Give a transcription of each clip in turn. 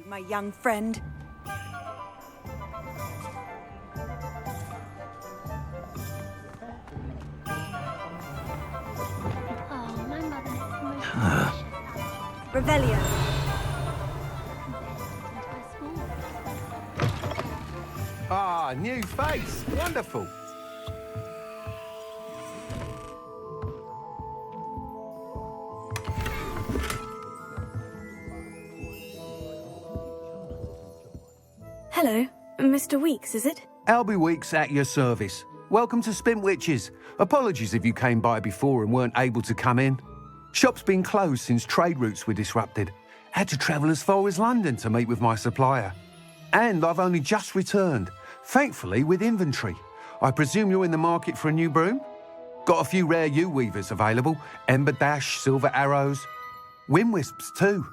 my young friend. Revelio. Ah, new face. Wonderful. Hello, Mr. Weeks, is it? Albie Weeks at your service. Welcome to Spintwitches. Apologies if you came by before and weren't able to come in. Shop's been closed since trade routes were disrupted. Had to travel as far as London to meet with my supplier. And I've only just returned, thankfully with inventory. I presume you're in the market for a new broom? Got a few rare U-weavers available. Ember Dash, Silver Arrows. Wind Wisps too.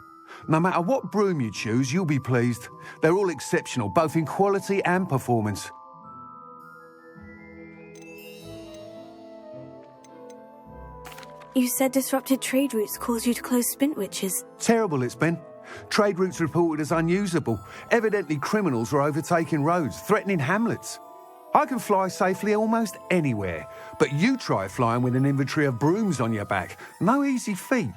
No matter what broom you choose, you'll be pleased. They're all exceptional, both in quality and performance. You said disrupted trade routes caused you to close Spintwitches. Terrible it's been. Trade routes reported as unusable. Evidently criminals are overtaking roads, threatening hamlets. I can fly safely almost anywhere, but you try flying with an inventory of brooms on your back. No easy feat.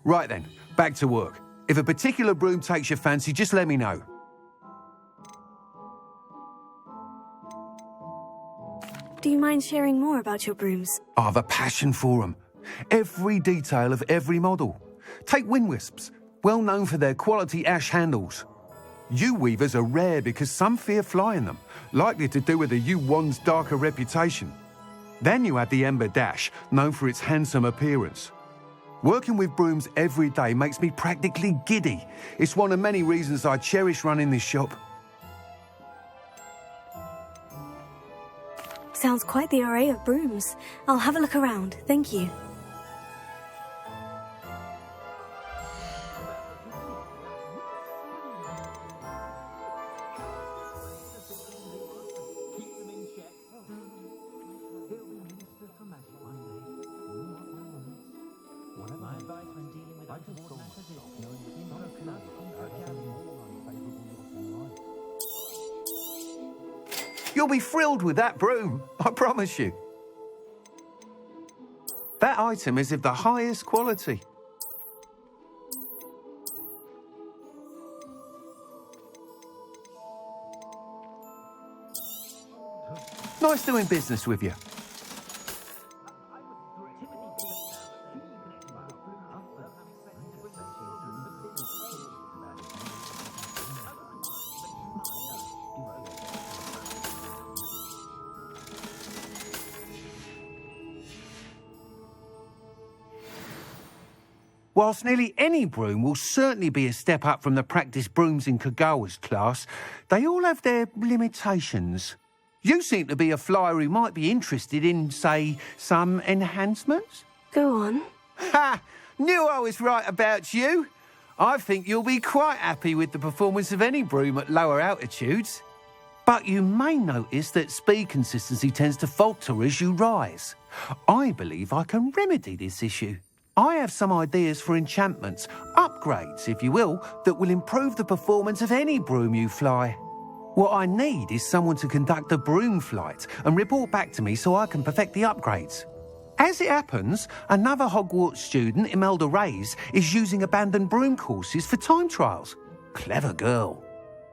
Right then, back to work. If a particular broom takes your fancy, just let me know. Do you mind sharing more about your brooms? I've a passion for them. Every detail of every model. Take Wind Wisps, well known for their quality ash handles. U-weavers are rare because some fear flying them, likely to do with the U-wand's darker reputation. Then you have the Ember Dash, known for its handsome appearance. Working with brooms every day makes me practically giddy. It's one of many reasons I cherish running this shop. Sounds quite the array of brooms. I'll have a look around, thank you. You'll be thrilled with that broom, I promise you. That item is of the highest quality. Nice doing business with you. Whilst nearly any broom will certainly be a step up from the practice brooms in Kagawa's class, they all have their limitations. You seem to be a flyer who might be interested in, say, some enhancements? Go on. Ha! Knew I was right about you. I think you'll be quite happy with the performance of any broom at lower altitudes. But you may notice that speed consistency tends to falter as you rise. I believe I can remedy this issue. I have some ideas for enchantments, upgrades, if you will, that will improve the performance of any broom you fly. What I need is someone to conduct a broom flight and report back to me so I can perfect the upgrades. As it happens, another Hogwarts student, Imelda Reyes, is using abandoned broom courses for time trials. Clever girl.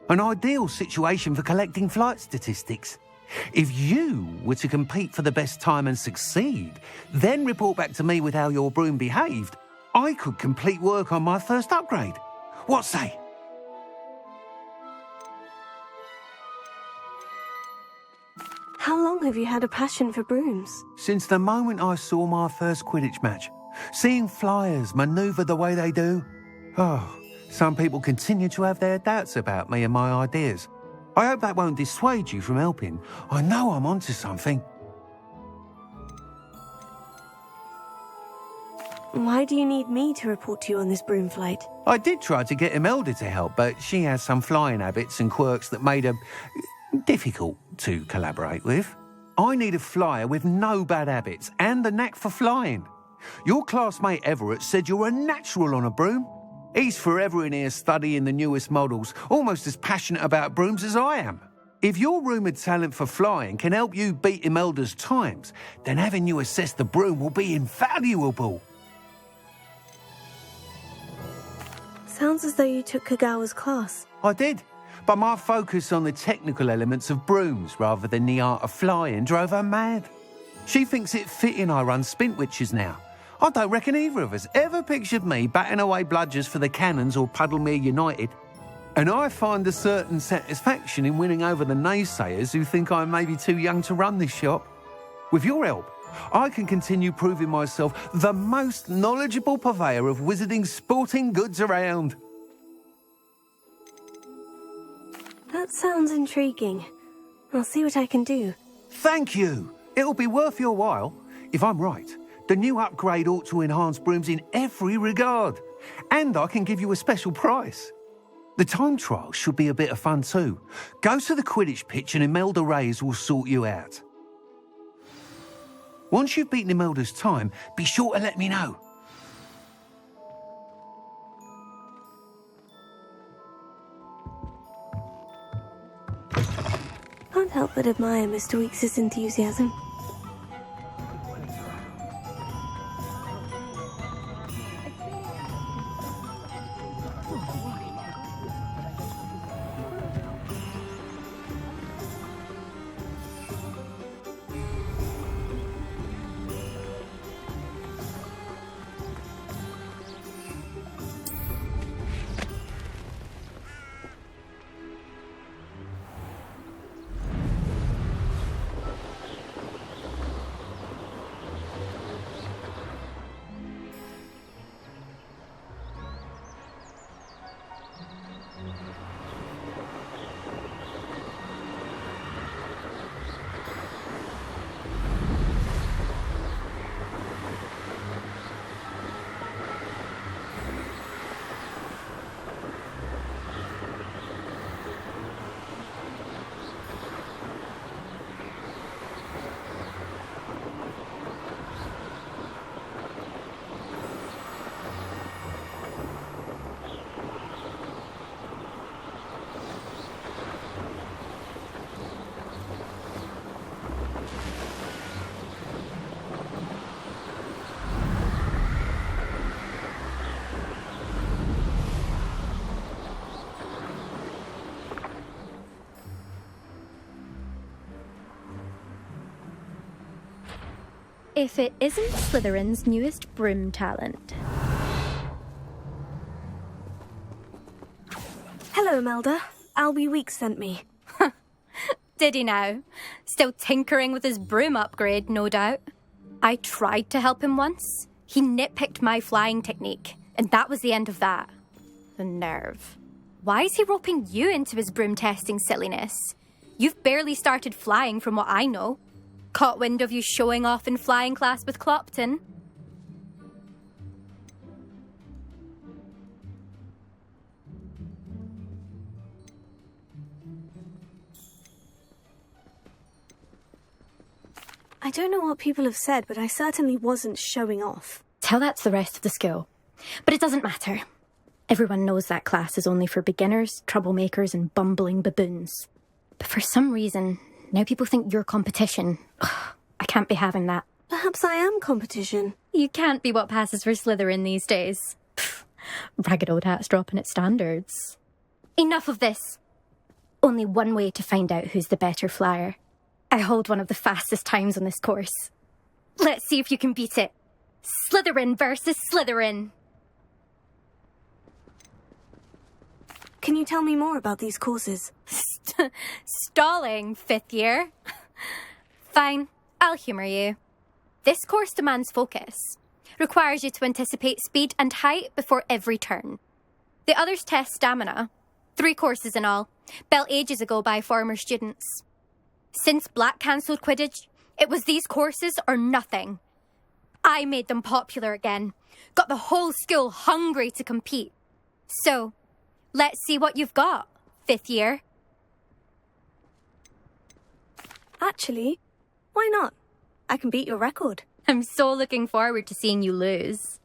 An ideal situation for collecting flight statistics. If you were to compete for the best time and succeed, then report back to me with how your broom behaved, I could complete work on my first upgrade. What say? How long have you had a passion for brooms? Since the moment I saw my first Quidditch match. Seeing flyers manoeuvre the way they do. Oh, some people continue to have their doubts about me and my ideas. I hope that won't dissuade you from helping. I know I'm onto something. Why do you need me to report to you on this broom flight? I did try to get Imelda to help, but she has some flying habits and quirks that made her difficult to collaborate with. I need a flyer with no bad habits and the knack for flying. Your classmate Everett said you're a natural on a broom. He's forever in here studying the newest models, almost as passionate about brooms as I am. If your rumoured talent for flying can help you beat Imelda's times, then having you assess the broom will be invaluable. Sounds as though you took Kagawa's class. I did, but my focus on the technical elements of brooms rather than the art of flying drove her mad. She thinks it fitting I run Spintwitches now. I don't reckon either of us ever pictured me batting away bludgers for the Cannons or Puddlemere United. And I find a certain satisfaction in winning over the naysayers who think I may be too young to run this shop. With your help, I can continue proving myself the most knowledgeable purveyor of wizarding sporting goods around. That sounds intriguing. I'll see what I can do. Thank you. It'll be worth your while. If I'm right, the new upgrade ought to enhance brooms in every regard. And I can give you a special price. The time trial should be a bit of fun too. Go to the Quidditch pitch and Imelda Reyes will sort you out. Once you've beaten Imelda's time, be sure to let me know. Can't help but admire Mr. Weekes' enthusiasm. If it isn't Slytherin's newest broom talent. Hello, Imelda. Albie Weekes sent me. Did he now? Still tinkering with his broom upgrade, no doubt. I tried to help him once. He nitpicked my flying technique, and that was the end of that. The nerve. Why is he roping you into his broom testing silliness? You've barely started flying from what I know. Caught wind of you showing off in flying class with Clopton. I don't know what people have said, but I certainly wasn't showing off. Tell that to the rest of the school. But it doesn't matter. Everyone knows that class is only for beginners, troublemakers, and bumbling baboons. But for some reason, now people think you're competition. Ugh, I can't be having that. Perhaps I am competition. You can't be what passes for Slytherin these days. Pfft, ragged old hat's dropping its standards. Enough of this. Only one way to find out who's the better flyer. I hold one of the fastest times on this course. Let's see if you can beat it. Slytherin versus Slytherin. Can you tell me more about these courses? Stalling, fifth year. Fine, I'll humour you. This course demands focus. Requires you to anticipate speed and height before every turn. The others test stamina. 3 courses in all, built ages ago by former students. Since Black cancelled Quidditch, it was these courses or nothing. I made them popular again. Got the whole school hungry to compete. So, let's see what you've got, fifth year. Actually, why not? I can beat your record. I'm so looking forward to seeing you lose.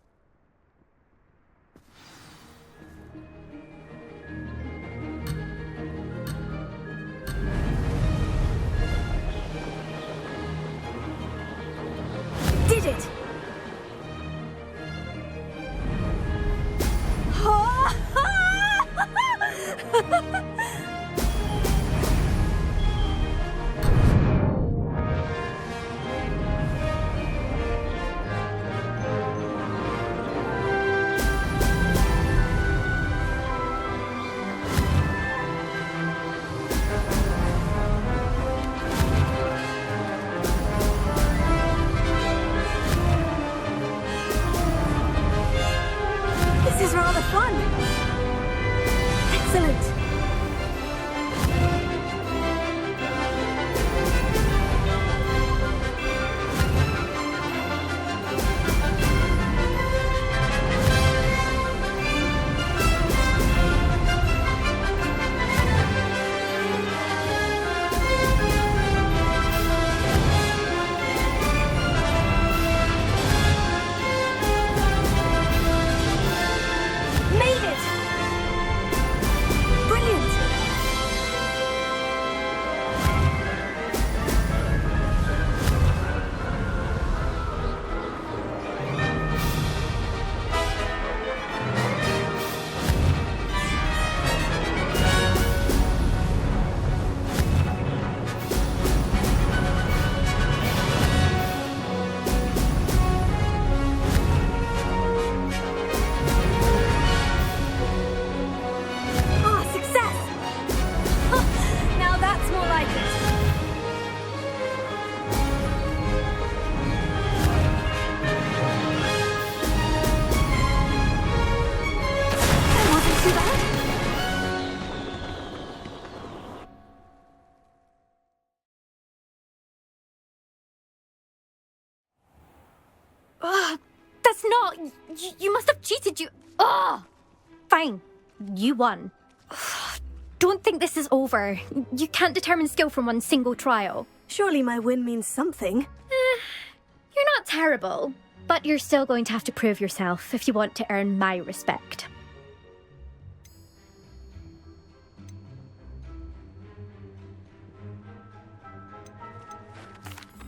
it's not. You must have cheated. Fine. You won. Don't think this is over. You can't determine skill from one single trial. Surely my win means something. You're not terrible, but you're still going to have to prove yourself if you want to earn my respect.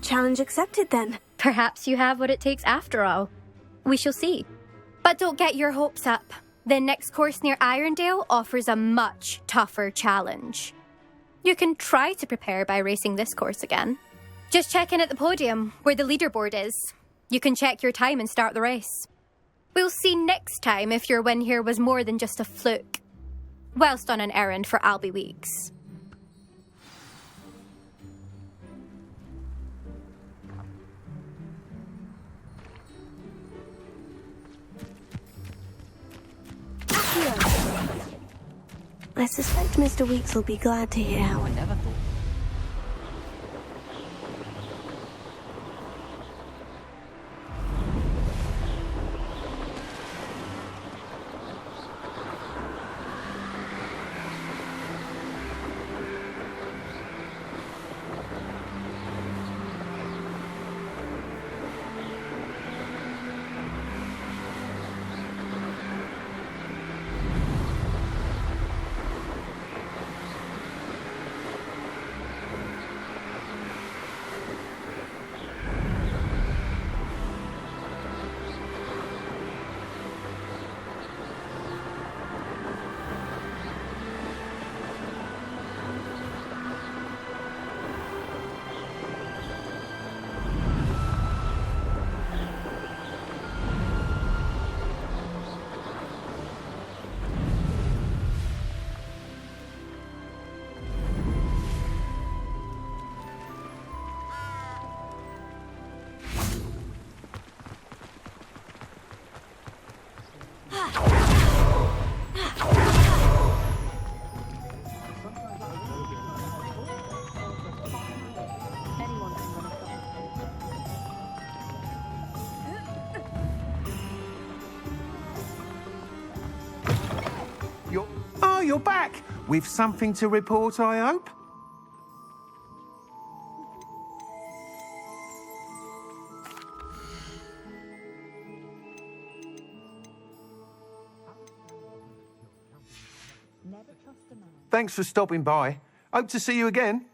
Challenge accepted then. Perhaps you have what it takes after all. We shall see. But don't get your hopes up. The next course near Irondale offers a much tougher challenge. You can try to prepare by racing this course again. Just check in at the podium, where the leaderboard is. You can check your time and start the race. We'll see next time if your win here was more than just a fluke. Whilst on an errand for Albie Weeks. I suspect Mr. Weeks will be glad to hear how I never thought. You're back! With something to report, I hope? Thanks for stopping by. Hope to see you again.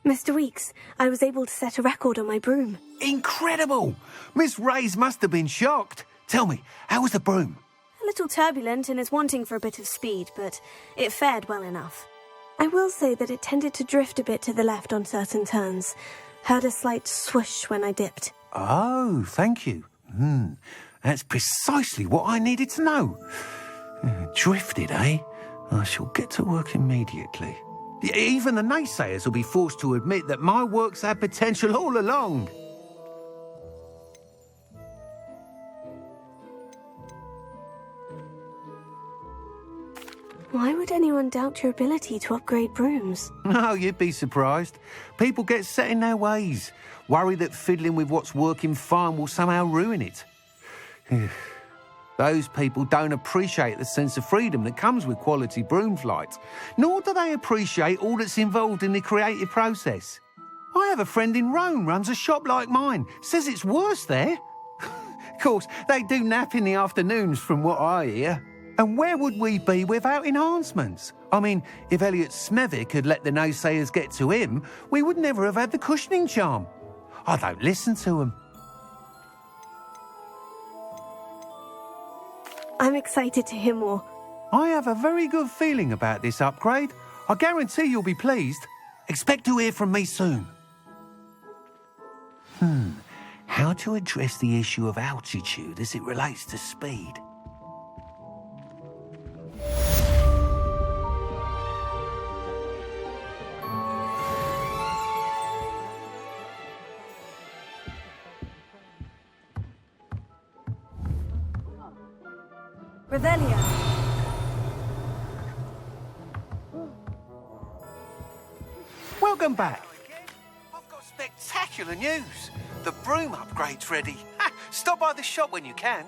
Mr. Weeks, I was able to set a record on my broom. Incredible! Miss Reyes must have been shocked. Tell me, how was the broom? A little turbulent and is wanting for a bit of speed, but it fared well enough. I will say that it tended to drift a bit to the left on certain turns. Heard a slight swoosh when I dipped. Oh, thank you. That's precisely what I needed to know. Drifted, eh? I shall get to work immediately. Even the naysayers will be forced to admit that my work's had potential all along. Why would anyone doubt your ability to upgrade brooms? Oh, you'd be surprised. People get set in their ways, worry that fiddling with what's working fine will somehow ruin it. Those people don't appreciate the sense of freedom that comes with quality broom flight, nor do they appreciate all that's involved in the creative process. I have a friend in Rome runs a shop like mine, says it's worse there. Of course, they do nap in the afternoons from what I hear. And where would we be without enhancements? I mean, if Elliot Smethwick had let the naysayers get to him, we would never have had the cushioning charm. I don't listen to them. I'm excited to hear more. I have a very good feeling about this upgrade. I guarantee you'll be pleased. Expect to hear from me soon. How to address the issue of altitude as it relates to speed? Revelia. Welcome back. I've got spectacular news. The broom upgrade's ready. Ha! Stop by the shop when you can.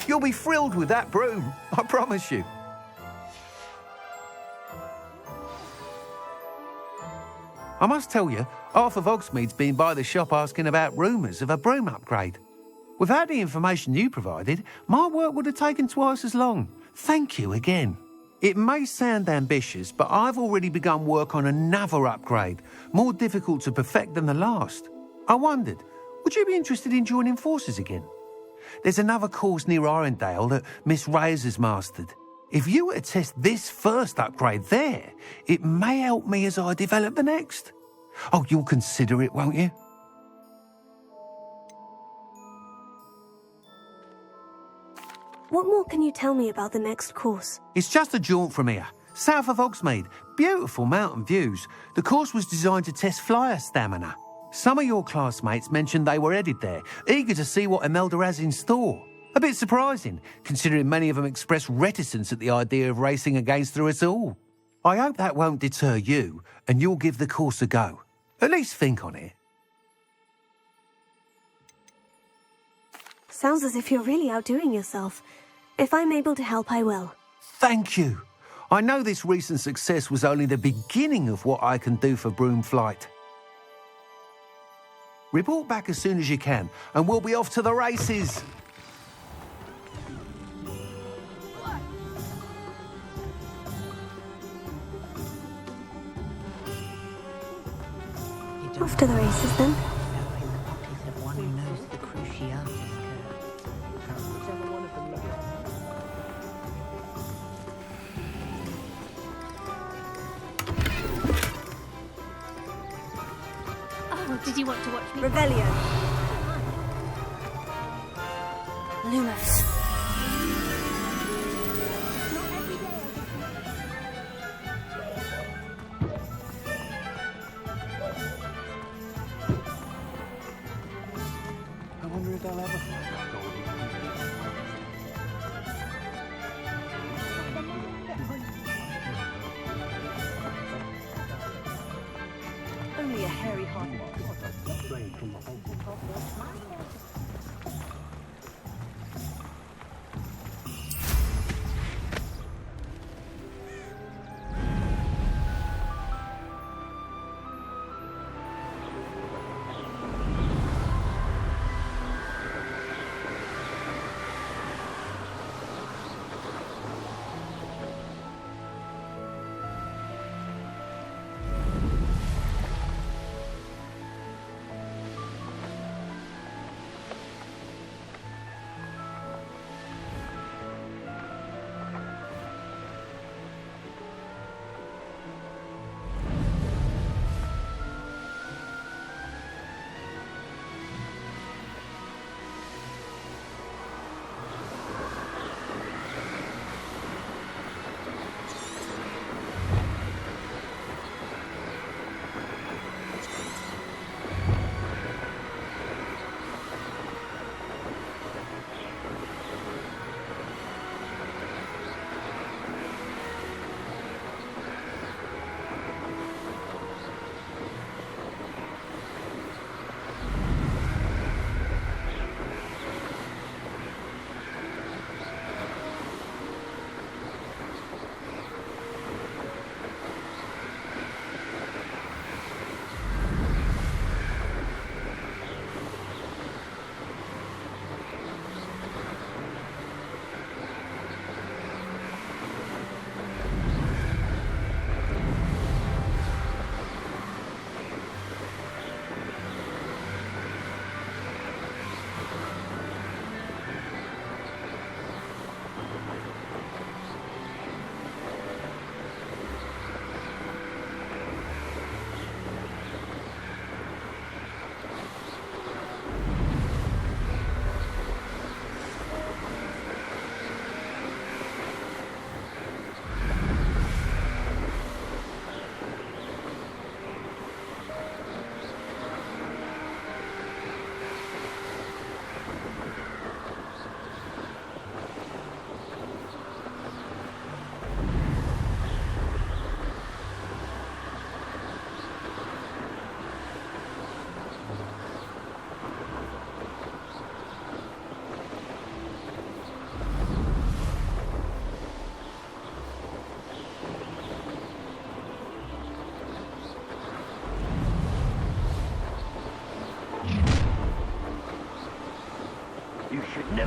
You'll be thrilled with that broom, I promise you. I must tell you, half of Hogsmeade's been by the shop asking about rumours of a broom upgrade. Without the information you provided, my work would have taken twice as long. Thank you again. It may sound ambitious, but I've already begun work on another upgrade, more difficult to perfect than the last. I wondered, would you be interested in joining forces again? There's another course near Irondale that Miss Reyes has mastered. If you were to test this first upgrade there, it may help me as I develop the next. Oh, you'll consider it, won't you? What more can you tell me about the next course? It's just a jaunt from here, south of Hogsmeade. Beautiful mountain views. The course was designed to test flyer stamina. Some of your classmates mentioned they were headed there, eager to see what Imelda has in store. A bit surprising, considering many of them expressed reticence at the idea of racing against her at all. I hope that won't deter you, and you'll give the course a go. At least think on it. Sounds as if you're really outdoing yourself. If I'm able to help, I will. Thank you. I know this recent success was only the beginning of what I can do for Broomflight. Report back as soon as you can, and we'll be off to the races. Off to the races, then. Oh, did you want to watch me? Revelio. Lumos. I wonder if they'll ever find out. Only a hairy heart.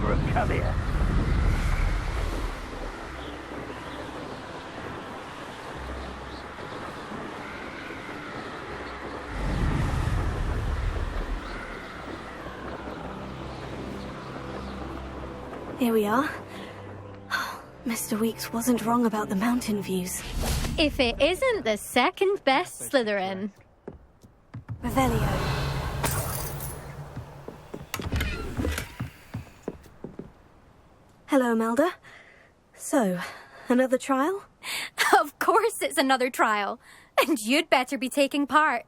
never have come here. Here we are. Mr. Weeks wasn't wrong about the mountain views. If it isn't the second best Slytherin. Revelio. Hello, Imelda. So, another trial? Of course it's another trial. And you'd better be taking part.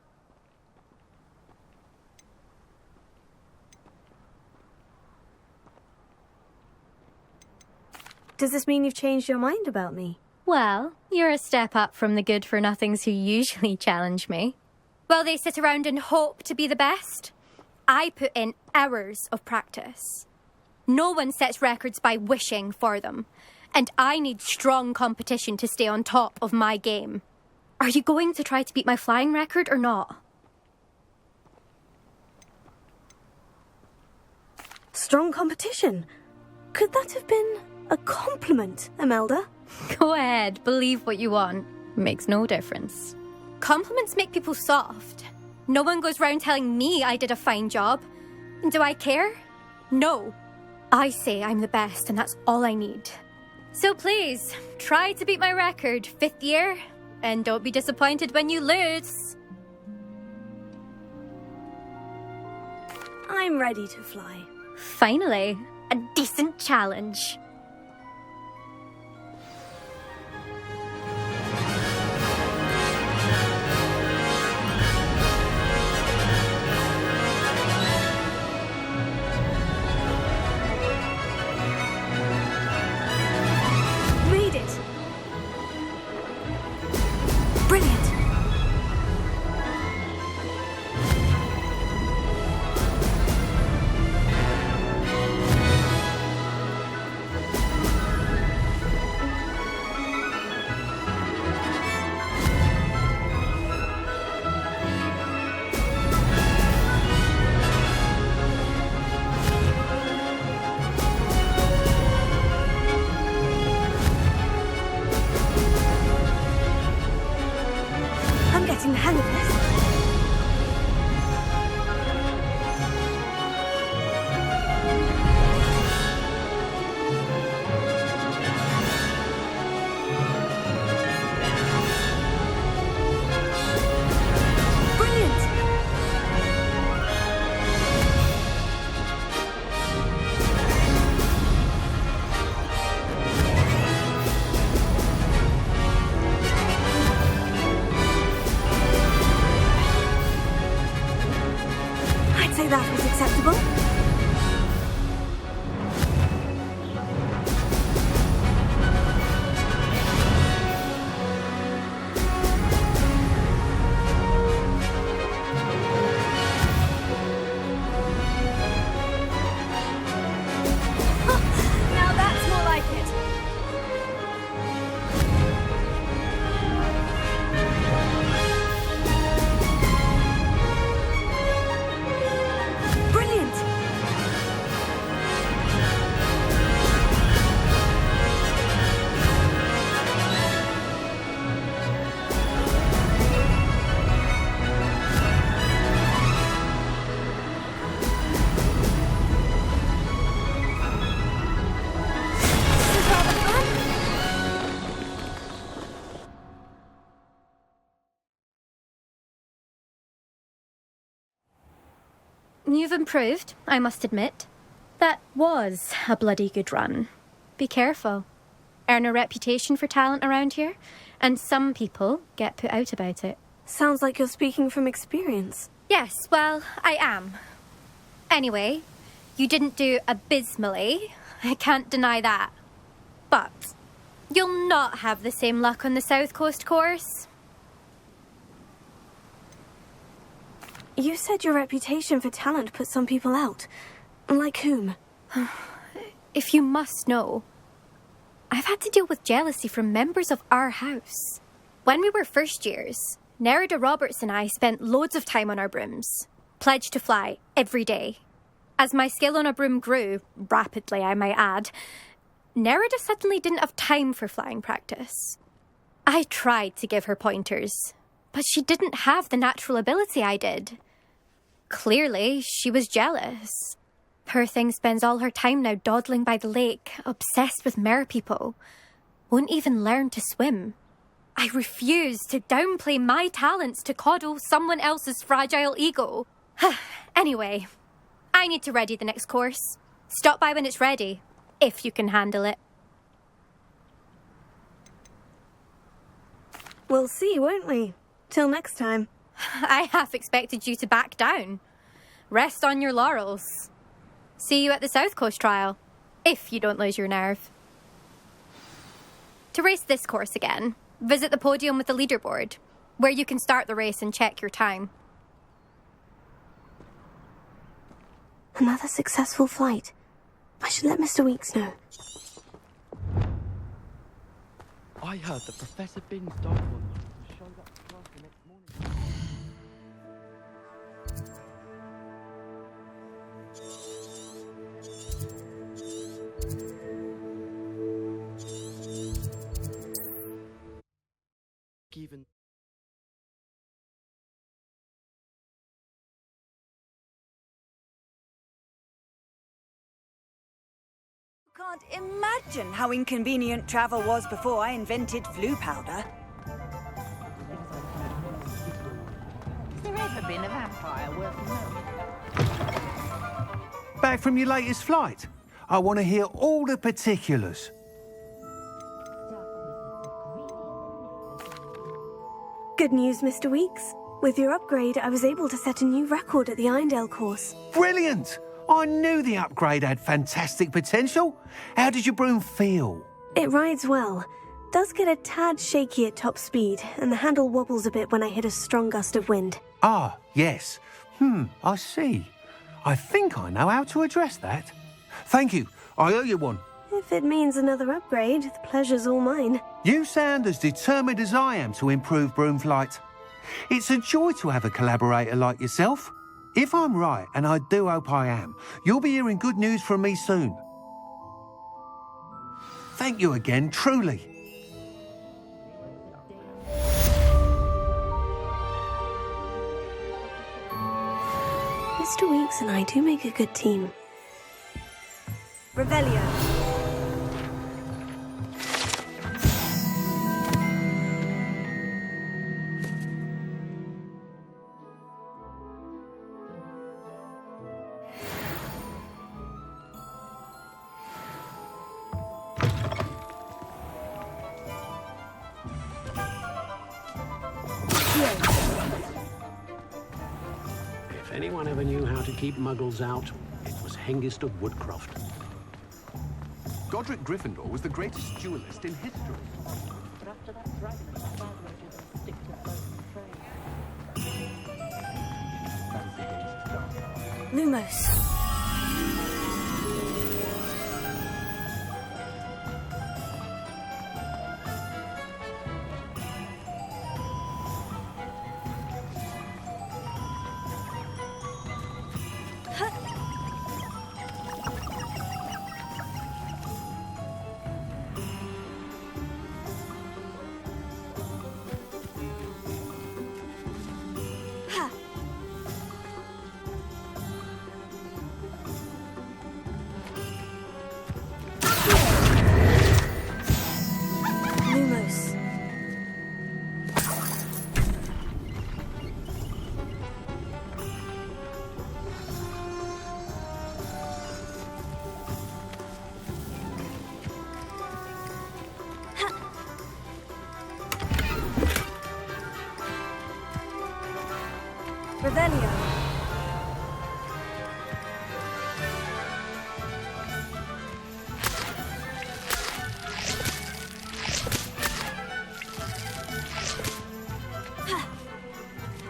Does this mean you've changed your mind about me? Well, you're a step up from the good-for-nothings who usually challenge me. While they sit around and hope to be the best, I put in hours of practice. No one sets records by wishing for them, and I need strong competition to stay on top of my game. Are you going to try to beat my flying record or not? Strong competition? Could that have been a compliment, Imelda? Go ahead, believe what you want. Makes no difference. Compliments make people soft. No one goes round telling me I did a fine job. And do I care? No. I say I'm the best and that's all I need. So please, try to beat my record, 5th year, and don't be disappointed when you lose. I'm ready to fly. Finally, a decent challenge. Made it! Brilliant! I'm getting the hang of this. Brilliant! I'd say that was acceptable. Now that's more like it. Brilliant! This is rather fun. You've improved, I must admit. That was a bloody good run. Be careful. Earn a reputation for talent around here, and some people get put out about it. Sounds like you're speaking from experience. Yes, well, I am. Anyway, you didn't do abysmally. I can't deny that. But you'll not have the same luck on the South Coast course. You said your reputation for talent put some people out. Like whom? If you must know, I've had to deal with jealousy from members of our house. When we were first years, Nerida Roberts and I spent loads of time on our brooms, pledged to fly every day. As my skill on a broom grew, rapidly I might add, Nerida suddenly didn't have time for flying practice. I tried to give her pointers, but she didn't have the natural ability I did. Clearly, she was jealous. Poor thing spends all her time now dawdling by the lake, obsessed with merpeople. Won't even learn to swim. I refuse to downplay my talents to coddle someone else's fragile ego. Anyway, I need to ready the next course. Stop by when it's ready, if you can handle it. We'll see, won't we? Till next time. I half expected you to back down. Rest on your laurels. See you at the South Coast trial, if you don't lose your nerve. To race this course again, visit the podium with the leaderboard, where you can start the race and check your time. Another successful flight. I should let Mr. Weeks know. I heard that Professor Bin's dog one night showed up to class the next morning. Even Can't imagine how inconvenient travel was before I invented flu powder. Has there ever been a vampire worth knowing? Back from your latest flight? I want to hear all the particulars. Good news, Mr. Weeks. With your upgrade, I was able to set a new record at the Irondale course. Brilliant! I knew the upgrade had fantastic potential. How did your broom feel? It rides well. Does get a tad shaky at top speed, and the handle wobbles a bit when I hit a strong gust of wind. Ah, yes. I see. I think I know how to address that. Thank you. I owe you one. If it means another upgrade, the pleasure's all mine. You sound as determined as I am to improve broom flight. It's a joy to have a collaborator like yourself. If I'm right, and I do hope I am, you'll be hearing good news from me soon. Thank you again, truly. Mr. Weeks and I do make a good team. Revelio. If anyone ever knew how to keep muggles out, it was Hengist of Woodcroft. Godric Gryffindor was the greatest duelist in history. But after that dragon and his father were just a stick to both the train. Lumos. Lumos. Revelio.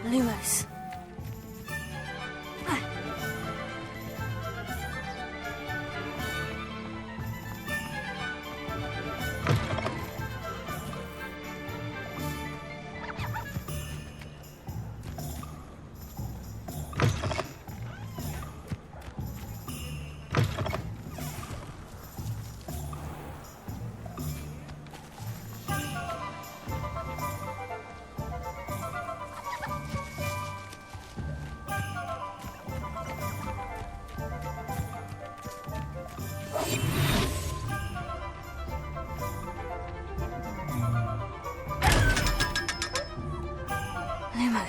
Lumos.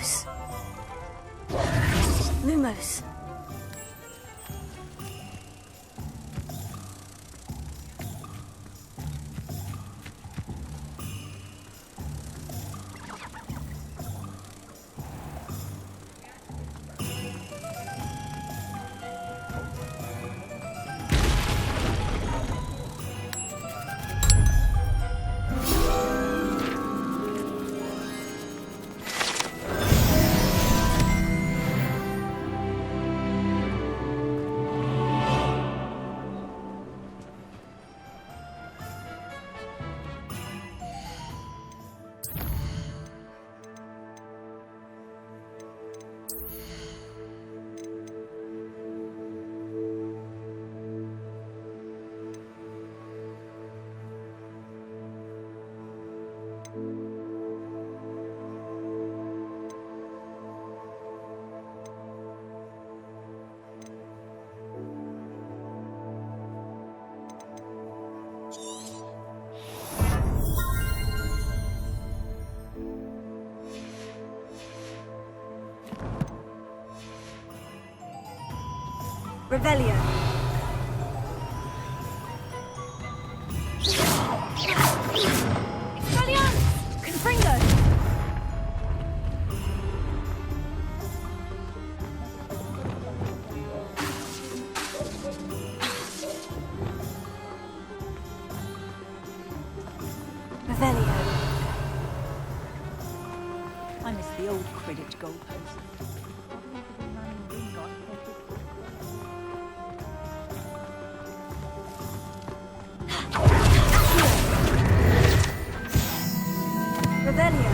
Lumos. Lumos. Revelio. Expelliarmus! Confringo. Revelio. I miss the old Quidditch goalpost. Revelio.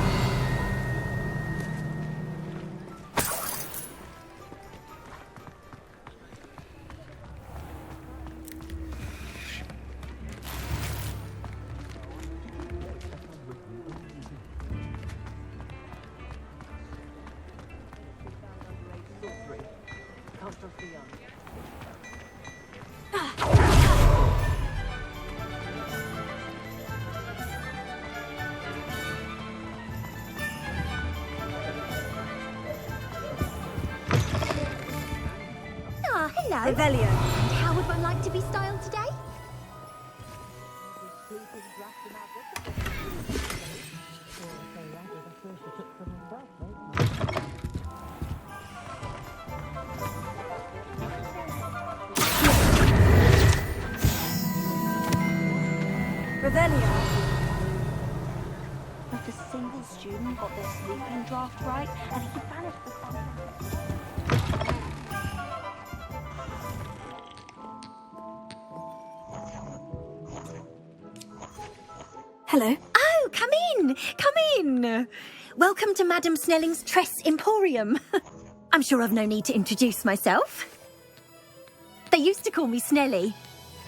Ah, hello. Revelio. And how would one like to be styled today? Revelio. Not a single student got their sleeping draft right, and he banished the contract. Hello. Oh, come in! Come in! Welcome to Madam Snelling's Tress Emporium. I'm sure I've no need to introduce myself. They used to call me Snelly.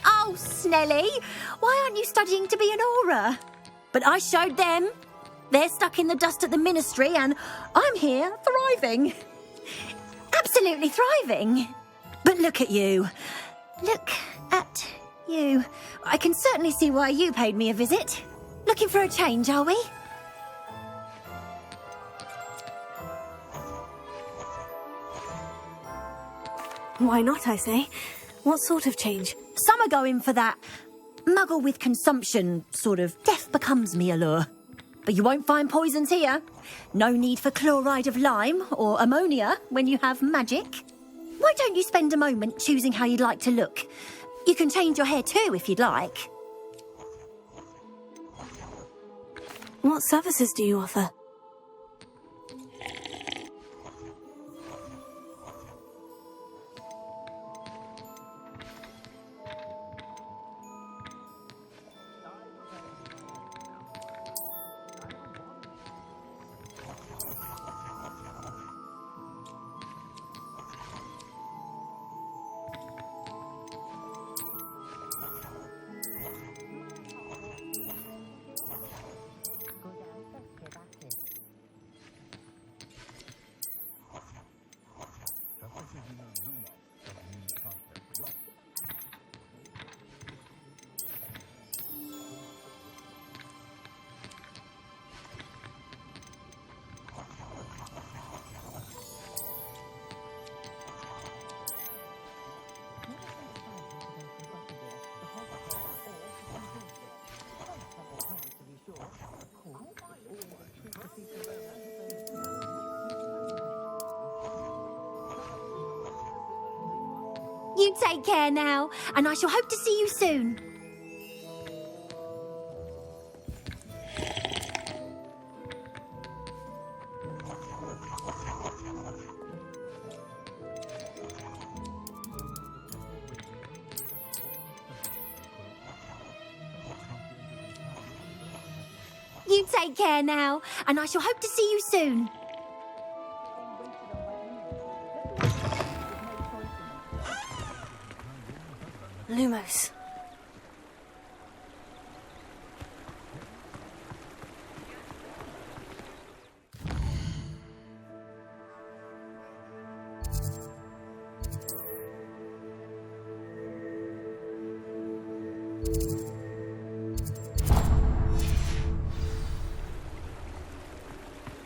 Oh, Snelly, why aren't you studying to be an aura? But I showed them. They're stuck in the dust at the ministry, and I'm here thriving. Absolutely thriving. But look at you. Look at you. I can certainly see why you paid me a visit. Looking for a change, are we? Why not, I say? What sort of change? Some are going for that muggle with consumption, sort of death becomes me allure. But you won't find poisons here. No need for chloride of lime or ammonia when you have magic. Why don't you spend a moment choosing how you'd like to look? You can change your hair too if you'd like. What services do you offer? take care now, and I shall hope to see you soon. You take care now, and I shall hope to see you soon. Lumos.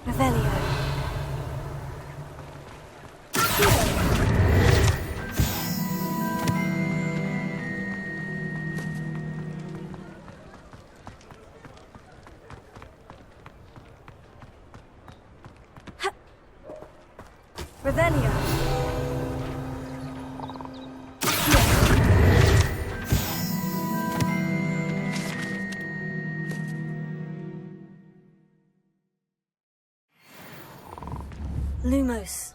Revelio. Revelio. Lumos.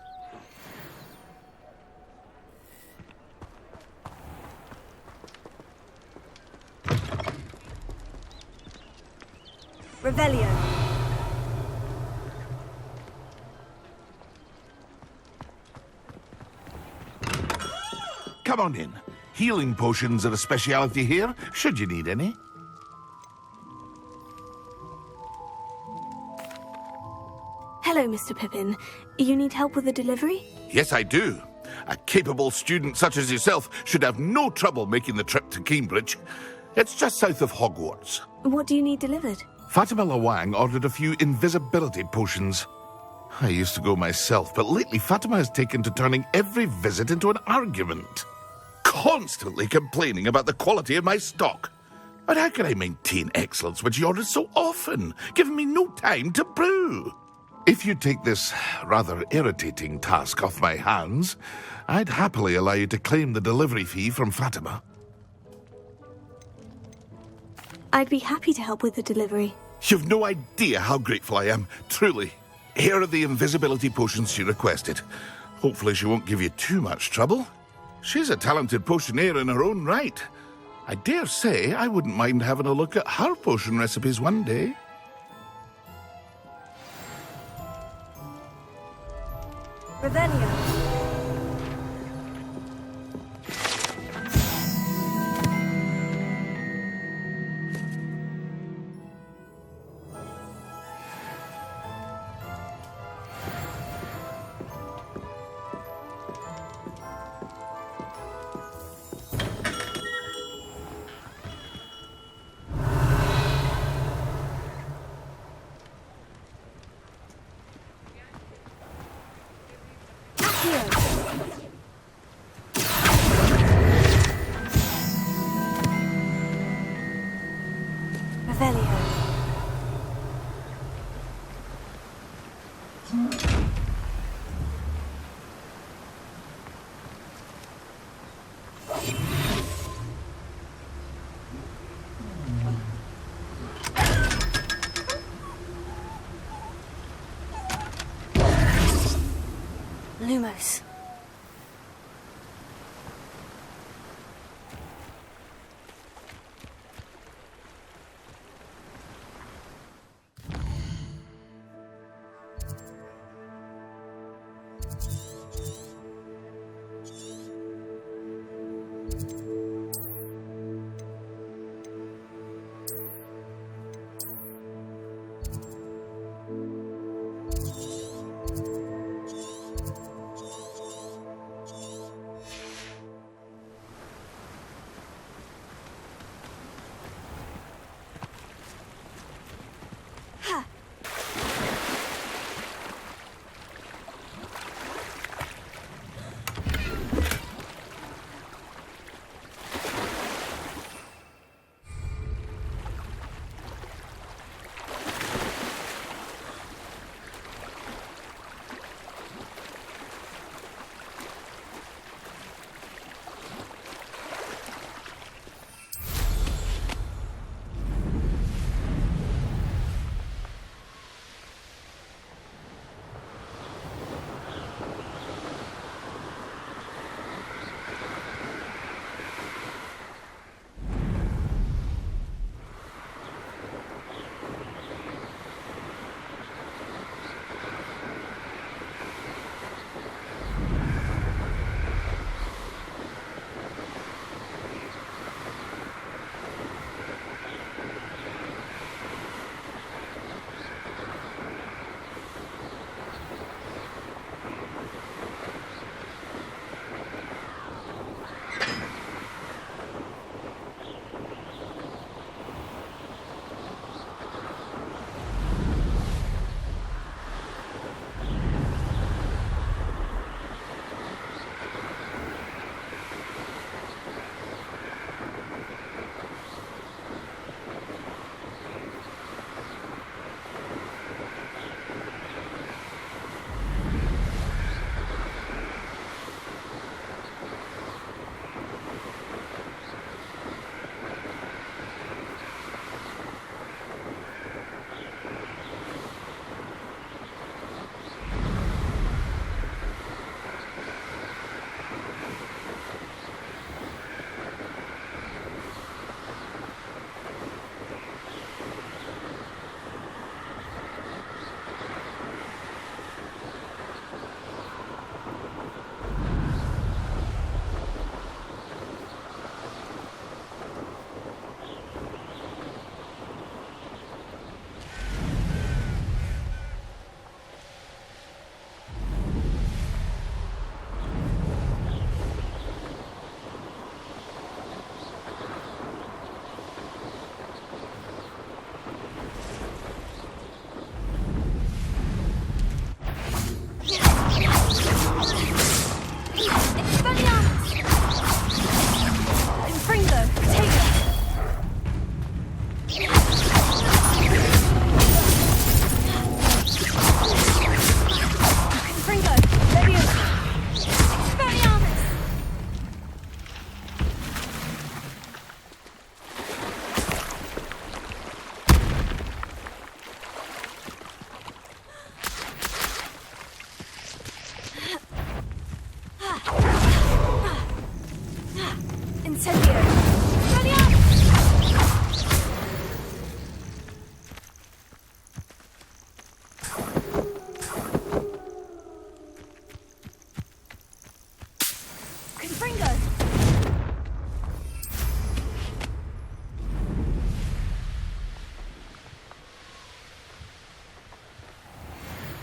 Revelio. Come on in. Healing potions are a speciality here, should you need any. Hello, Mr. Pippin. You need help with a delivery? Yes, I do. A capable student such as yourself should have no trouble making the trip to Cambridge. It's just south of Hogwarts. What do you need delivered? Fatima Lawang ordered a few invisibility potions. I used to go myself, but lately Fatima has taken to turning every visit into an argument. Constantly complaining about the quality of my stock. But how can I maintain excellence when she orders so often, giving me no time to brew? If you take this rather irritating task off my hands, I'd happily allow you to claim the delivery fee from Fatima. I'd be happy to help with the delivery. You've no idea how grateful I am, truly. Here are the invisibility potions she requested. Hopefully she won't give you too much trouble. She's a talented potioneer in her own right. I dare say I wouldn't mind having a look at her potion recipes one day. Revelio. Revelio. Lumos.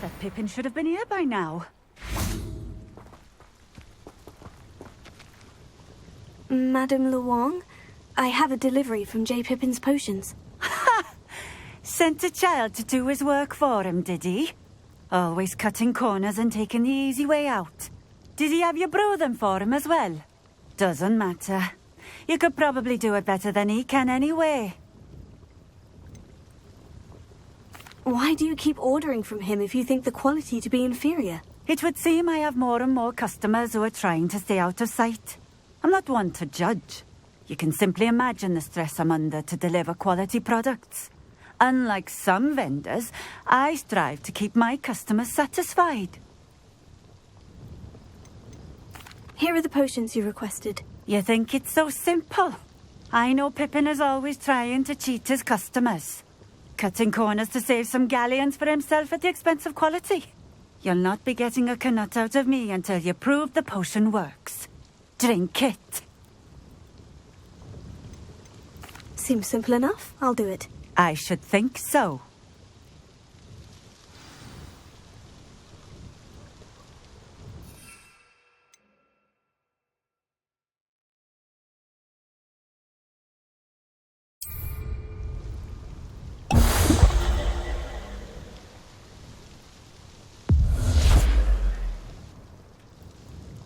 That Pippin should have been here by now. Madame Luong, I have a delivery from J. Pippin's potions. Ha! Sent a child to do his work for him, did he? Always cutting corners and taking the easy way out. Did he have you brew them for him as well? Doesn't matter. You could probably do it better than he can anyway. Why do you keep ordering from him if you think the quality to be inferior? It would seem I have more and more customers who are trying to stay out of sight. I'm not one to judge. You can simply imagine the stress I'm under to deliver quality products. Unlike some vendors, I strive to keep my customers satisfied. Here are the potions you requested. You think it's so simple? I know Pippin is always trying to cheat his customers. Cutting corners to save some galleons for himself at the expense of quality. You'll not be getting a canut out of me until you prove the potion works. Drink it. Seems simple enough. I'll do it. I should think so.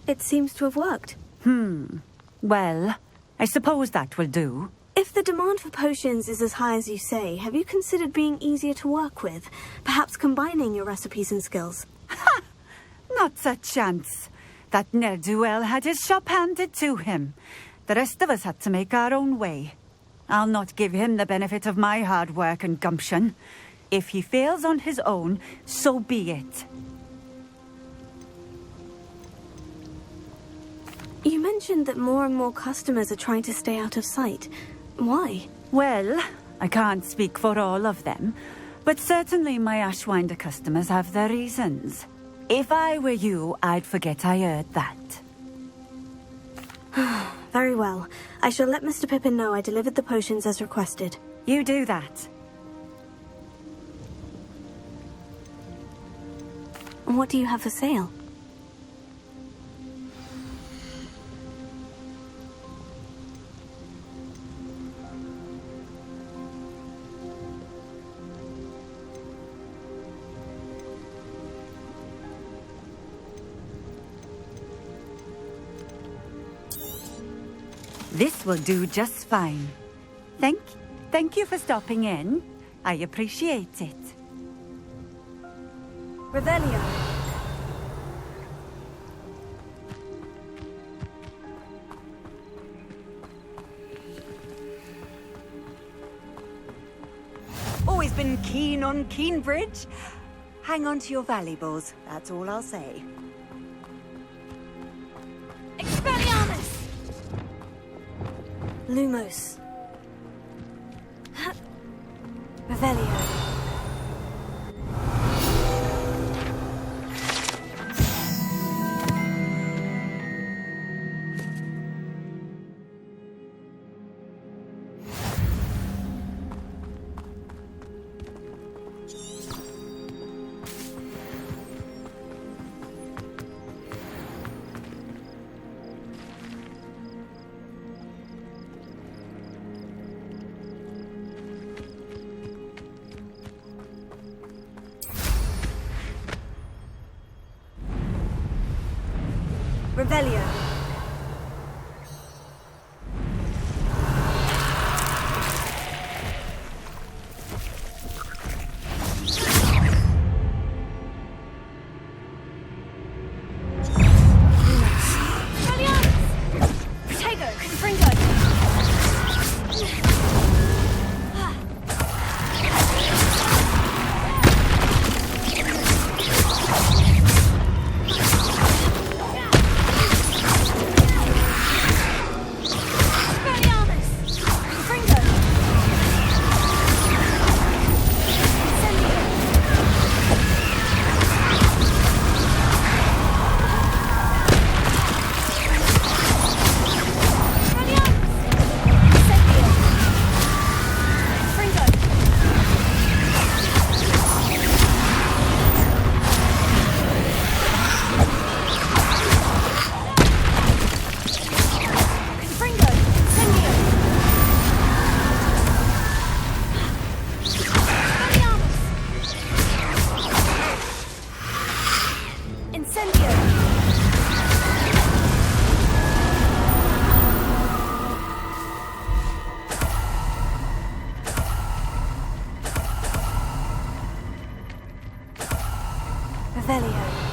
It seems to have worked. Well, I suppose that will do. If the demand for potions is as high as you say, have you considered being easier to work with? Perhaps combining your recipes and skills? Ha! Not a chance. That ne'er-do-well had his shop handed to him. The rest of us had to make our own way. I'll not give him the benefit of my hard work and gumption. If he fails on his own, so be it. You mentioned that more and more customers are trying to stay out of sight. Why? Well, I can't speak for all of them, but certainly my Ashwinder customers have their reasons. If I were you, I'd forget I heard that. Very well. I shall let Mr. Pippin know I delivered the potions as requested. You do that. And what do you have for sale? This will do just fine. Thank you for stopping in. I appreciate it. Revelio. Always been keen on Keenbridge. Hang on to your valuables, that's all I'll say. Expelliarmus! Lumos. Revelio. Revelio. Revelio.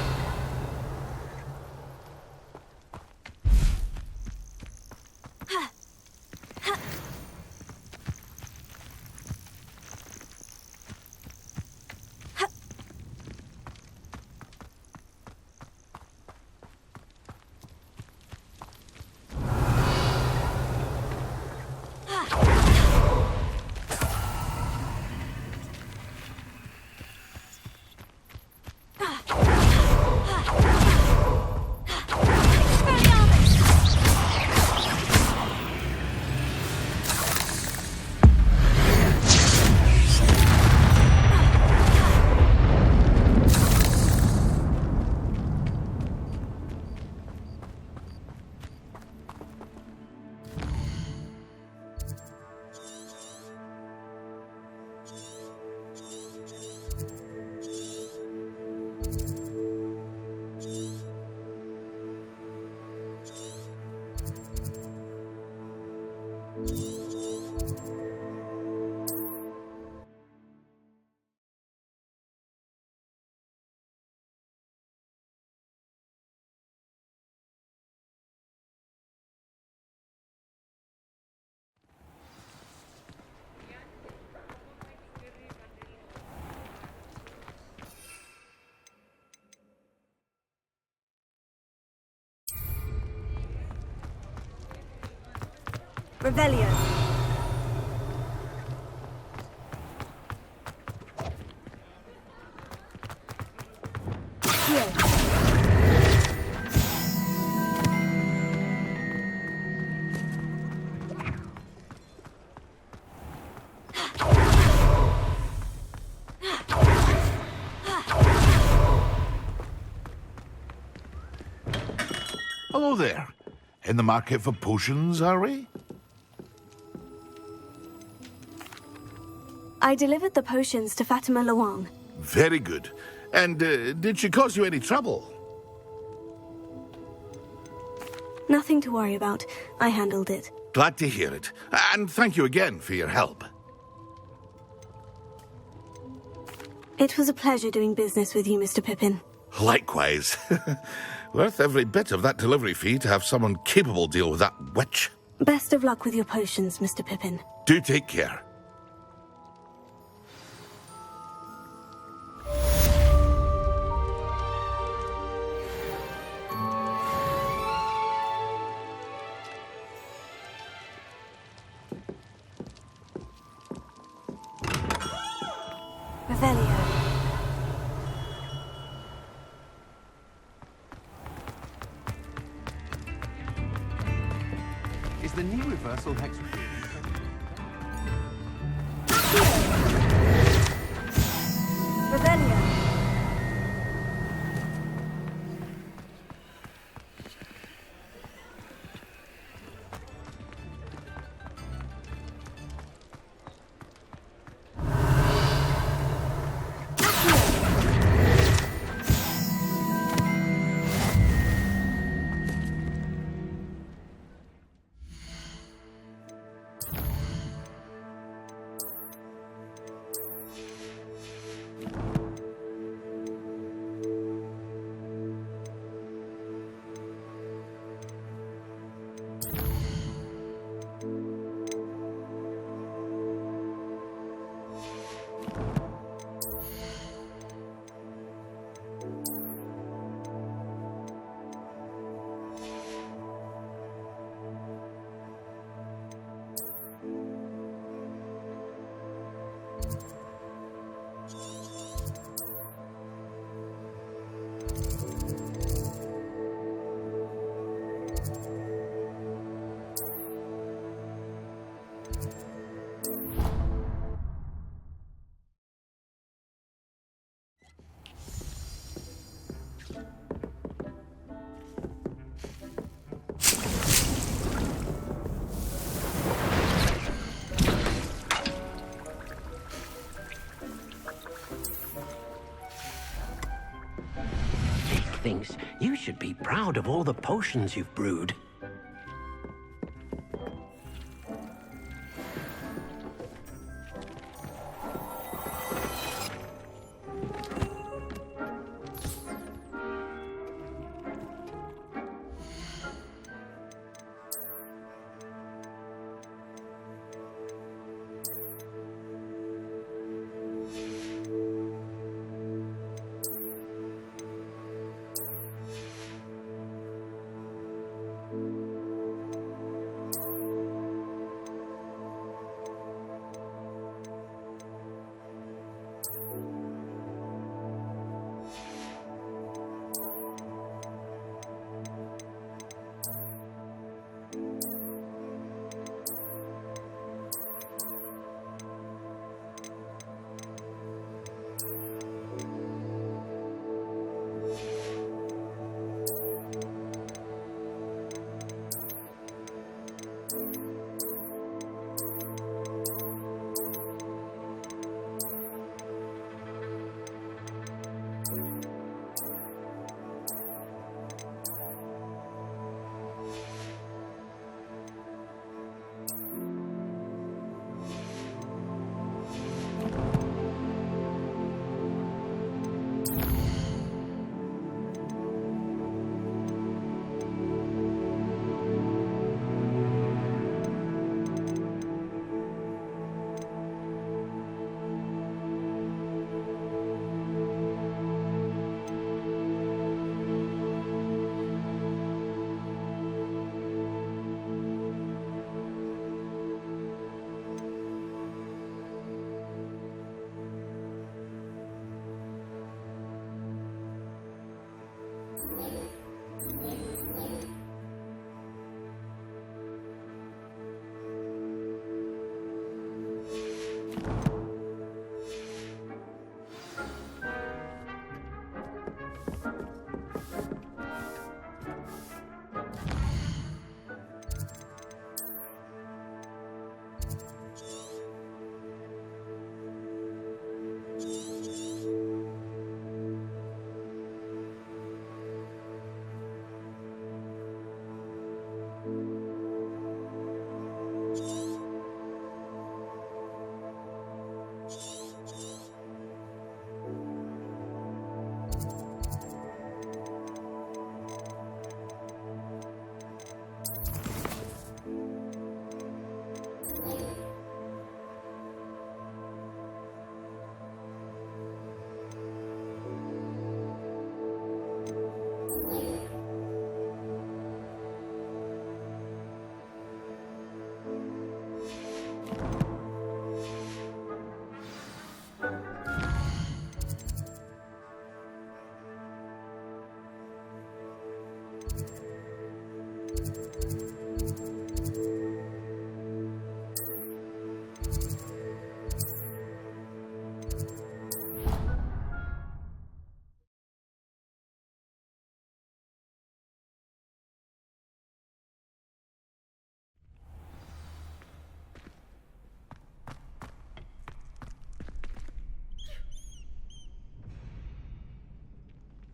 Revelio. Here. Hello there. In the market for potions, are we? I delivered the potions to Fatima Luang. Very good. And did she cause you any trouble? Nothing to worry about. I handled it. Glad to hear it. And thank you again for your help. It was a pleasure doing business with you, Mr. Pippin. Likewise. Worth every bit of that delivery fee to have someone capable deal with that witch. Best of luck with your potions, Mr. Pippin. Do take care. Revelio. Is the new reversal hex Revelio. Thinks you should be proud of all the potions you've brewed.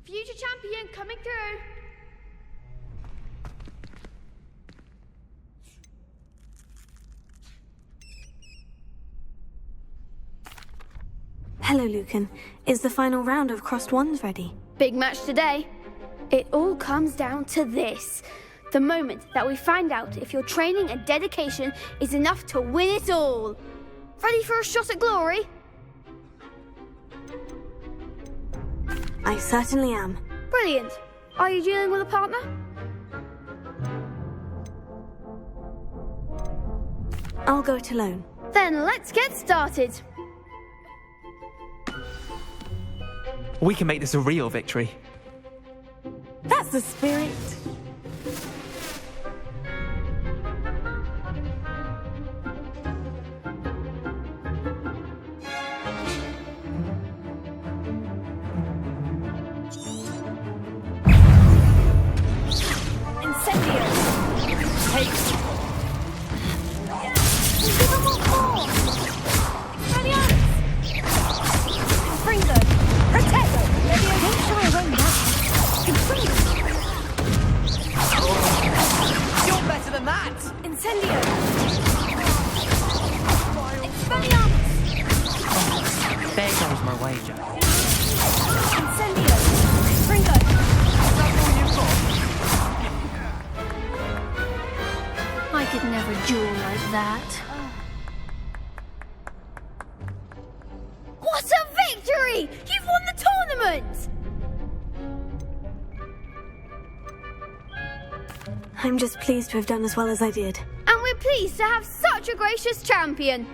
Future champion coming through. Hello, Lucan. Is the final round of Crossed Wands ready? Big match today. It all comes down to this. The moment that we find out if your training and dedication is enough to win it all. Ready for a shot at glory? I certainly am. Brilliant. Are you dealing with a partner? I'll go it alone. Then let's get started. We can make this a real victory. That's the spirit. What a victory! You've won the tournament! I'm just pleased to have done as well as I did. And we're pleased to have such a gracious champion.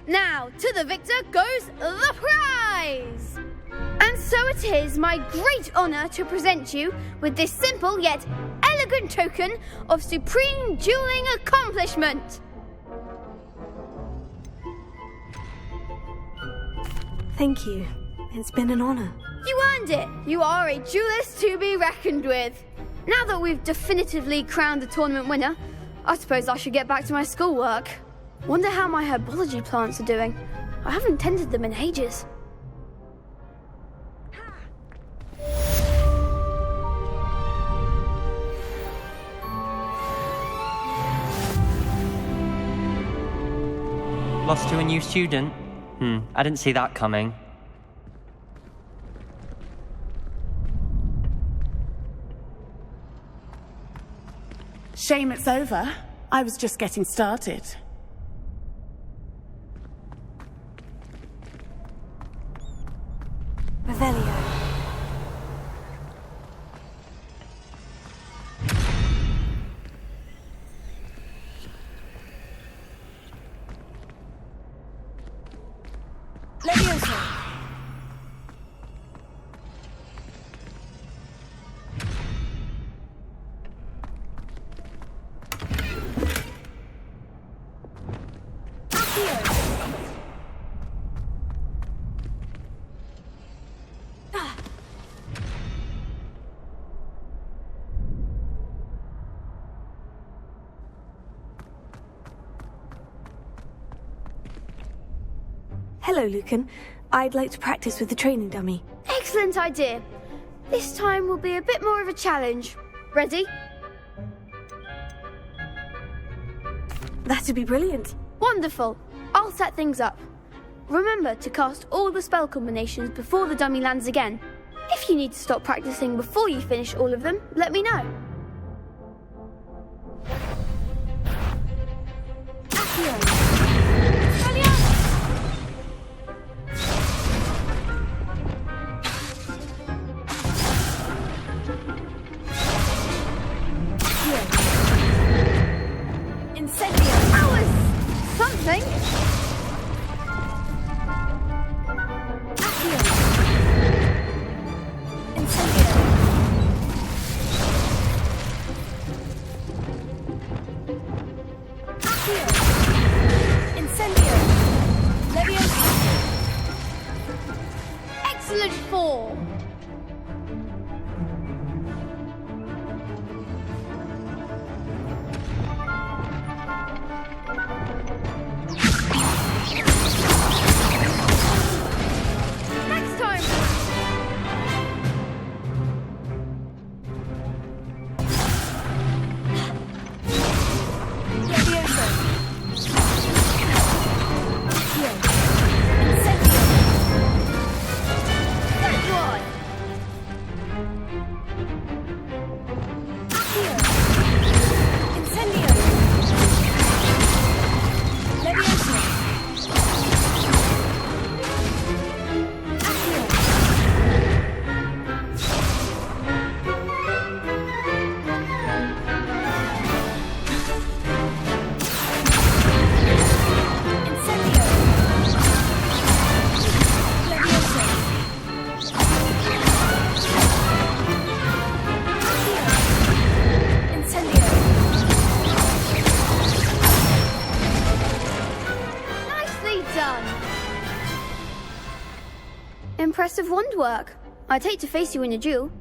Now, to the victor goes the prize! And so it is my great honour to present you with this simple yet elegant token of supreme dueling accomplishment. Thank you. It's been an honour. You earned it. You are a duelist to be reckoned with. Now that we've definitively crowned the tournament winner, I suppose I should get back to my schoolwork. Wonder how my herbology plants are doing. I haven't tended them in ages. Lost to a new student? I didn't see that coming. Shame it's over. I was just getting started. Revelio. Hello, Lucan. I'd like to practice with the training dummy. Excellent idea. This time will be a bit more of a challenge. Ready? That'd be brilliant. Wonderful. I'll set things up. Remember to cast all the spell combinations before the dummy lands again. If you need to stop practicing before you finish all of them, let me know. Incendio! That was something! Excellent form! Next time! Levioso! Impressive wand work. I'd hate to face you in a duel.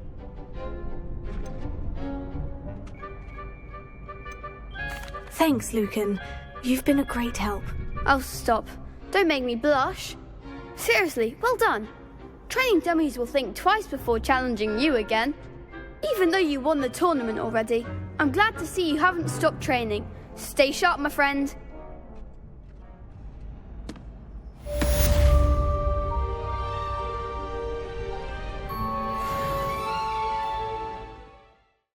Thanks, Lucan. You've been a great help. Oh, stop. Don't make me blush. Seriously, well done. Training dummies will think twice before challenging you again. Even though you won the tournament already, I'm glad to see you haven't stopped training. Stay sharp, my friend.